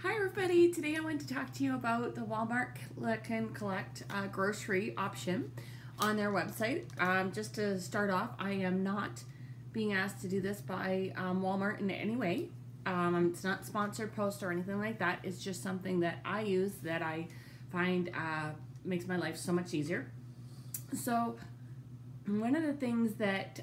Hi everybody, today I want to talk to you about the Walmart Click and Collect grocery option on their website. Just to start off, I am not being asked to do this by Walmart in any way. It's not sponsored post or anything like that. It's just something that I use that I find makes my life so much easier. So one of the things that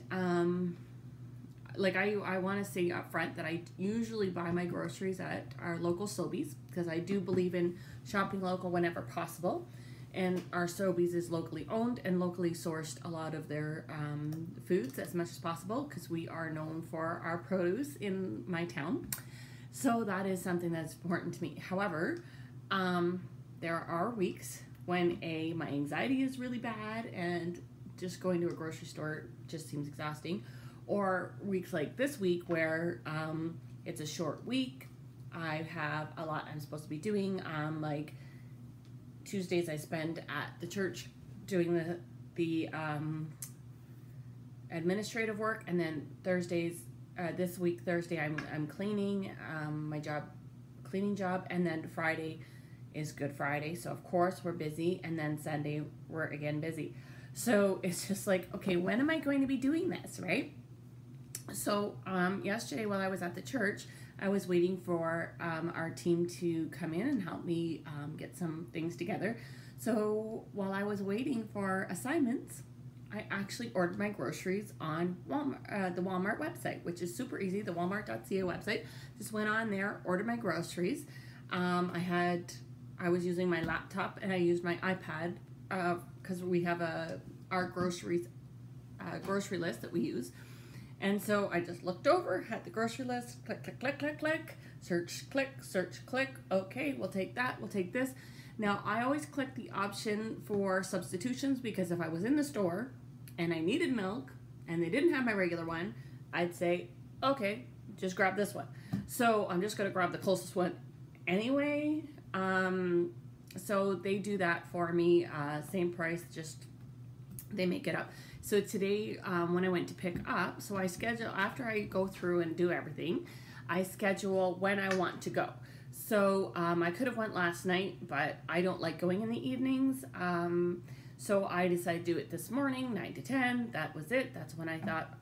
I want to say up front that I usually buy my groceries at our local Sobeys because I do believe in shopping local whenever possible, and our Sobeys is locally owned and locally sourced a lot of their foods as much as possible because we are known for our produce in my town. So that is something that's important to me. However, there are weeks when my anxiety is really bad and just going to a grocery store just seems exhausting. Or weeks like this week where it's a short week. I have a lot I'm supposed to be doing. Like Tuesdays I spend at the church doing the administrative work, and then Thursdays, this week Thursday I'm cleaning my cleaning job, and then Friday is Good Friday, so of course we're busy, and then Sunday we're again busy. So it's just like, okay, when am I going to be doing this, right? So yesterday while I was at the church, I was waiting for our team to come in and help me get some things together. So while I was waiting for assignments, I actually ordered my groceries on Walmart, the Walmart website, which is super easy, the walmart.ca website. Just went on there, ordered my groceries. I was using my laptop and I used my iPad because we have our grocery list that we use. And so I just looked over, had the grocery list, click, click, click, click, click, search, click, okay, we'll take that, we'll take this. Now, I always click the option for substitutions because if I was in the store and I needed milk and they didn't have my regular one, I'd say, okay, just grab this one. So I'm just gonna grab the closest one anyway. So they do that for me, same price, just they make it up. So today, when I went to pick up, so I schedule, after I go through and do everything, I schedule when I want to go. So I could have went last night, but I don't like going in the evenings. So I decided to do it this morning, 9 to 10. That was it. That's when I thought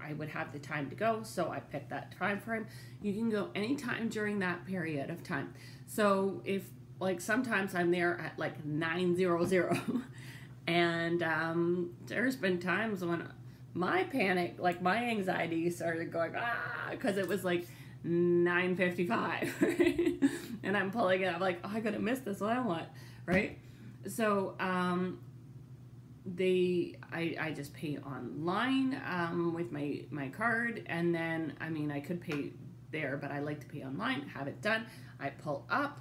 I would have the time to go. So I picked that time frame. You can go anytime during that period of time. So if, like, sometimes I'm there at like 9:00. And there's been times when my panic, like my anxiety started going, because it was like 9:55. And I'm pulling it, I'm like, oh, I gotta miss this one, right? So I just pay online with my card, and then, I mean, I could pay there, but I like to pay online, have it done. I pull up.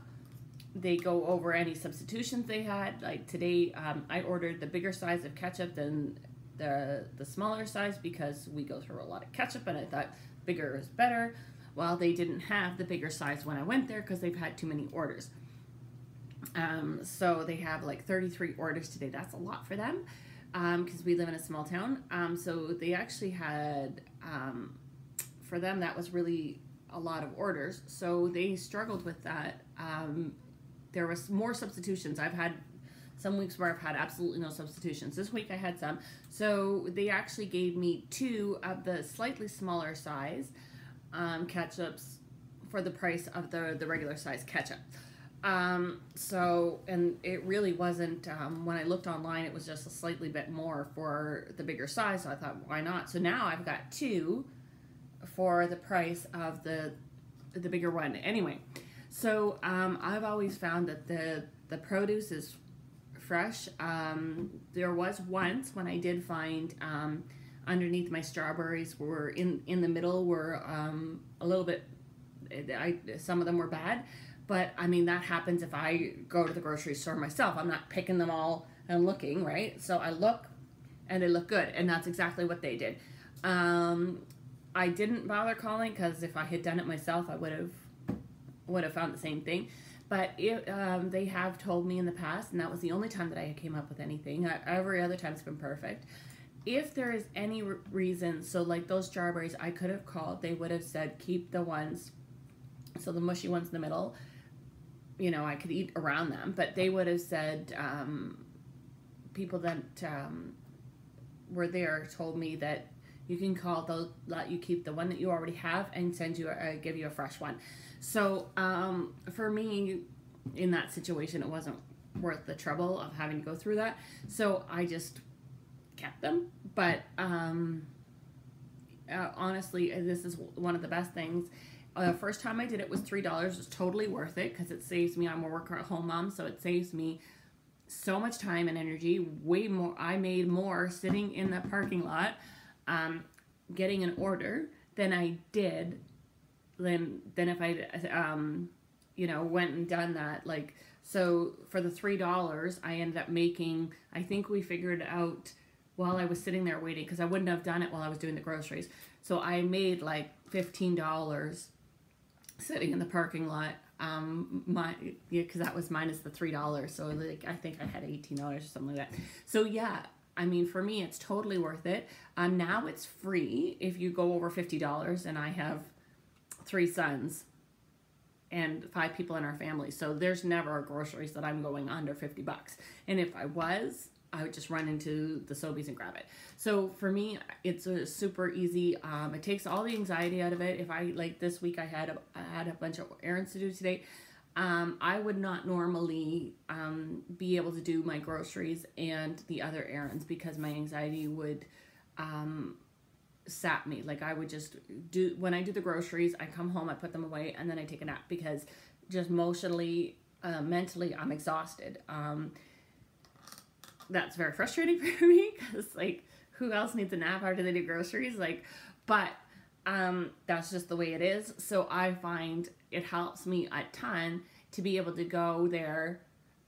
They go over any substitutions they had. Like today, I ordered the bigger size of ketchup than the smaller size because we go through a lot of ketchup, and I thought bigger is better. Well, they didn't have the bigger size when I went there because they've had too many orders. So they have like 33 orders today. That's a lot for them because we live in a small town. So they actually had, for them, that was really a lot of orders. So they struggled with that. There was more substitutions. I've had some weeks where I've had absolutely no substitutions. This week I had some. So they actually gave me 2 of the slightly smaller size ketchups for the price of the regular size ketchup. So, and it really wasn't, when I looked online, it was just a slightly bit more for the bigger size. So I thought, why not? So now I've got 2 for the price of the bigger one. Anyway. So I've always found that the produce is fresh. There was once when I did find underneath my strawberries were in the middle were a little bit, some of them were bad, but I mean that happens if I go to the grocery store myself. I'm not picking them all and looking, right? So I look and they look good, and that's exactly what they did. I didn't bother calling because if I had done it myself, I would have found the same thing, but they have told me in the past, and that was the only time that I came up with anything. Every other time it's been perfect. If there is any reason, so like those strawberries, I could have called, they would have said keep the ones, so the mushy ones in the middle, you know, I could eat around them, but they would have said, people that were there told me that you can call, they'll let you keep the one that you already have and send you give you a fresh one. So for me, in that situation, it wasn't worth the trouble of having to go through that. So I just kept them. But honestly, this is one of the best things. First time I did it was $3. It's totally worth it because it saves me. I'm a work at home mom, so it saves me so much time and energy. Way more. I made more sitting in the parking lot, getting an order than I did than if I you know, went and done that. Like, so for the $3, I ended up making, I think we figured out while I was sitting there waiting, because I wouldn't have done it while I was doing the groceries. So I made like $15 sitting in the parking lot. Because that was minus the $3. So like, I think I had $18 or something like that. So yeah, I mean, for me, it's totally worth it. Now it's free if you go over $50, and I have 3 sons and 5 people in our family. So there's never groceries that I'm going under $50. And if I was, I would just run into the Sobeys and grab it. So for me, it's a super easy. It takes all the anxiety out of it. If I, like this week, I had a bunch of errands to do today. I would not normally be able to do my groceries and the other errands because my anxiety would sap me. Like, I would just do, when I do the groceries, I come home, I put them away, and then I take a nap because just emotionally, mentally, I'm exhausted. That's very frustrating for me because, like, who else needs a nap after they do groceries? Like, but that's just the way it is. So I find it helps me a ton to be able to go there.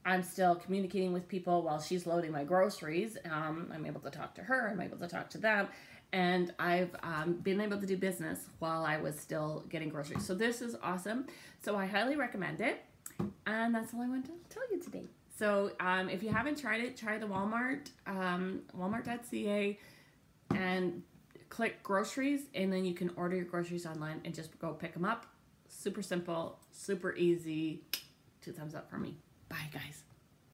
I'm still communicating with people while she's loading my groceries. I'm able to talk to her. I'm able to talk to them. And I've been able to do business while I was still getting groceries. So this is awesome. So I highly recommend it. And that's all I wanted to tell you today. So if you haven't tried it, try the Walmart, walmart.ca, and click groceries, and then you can order your groceries online and just go pick them up. Super simple, super easy. 2 thumbs up for me. Bye, guys.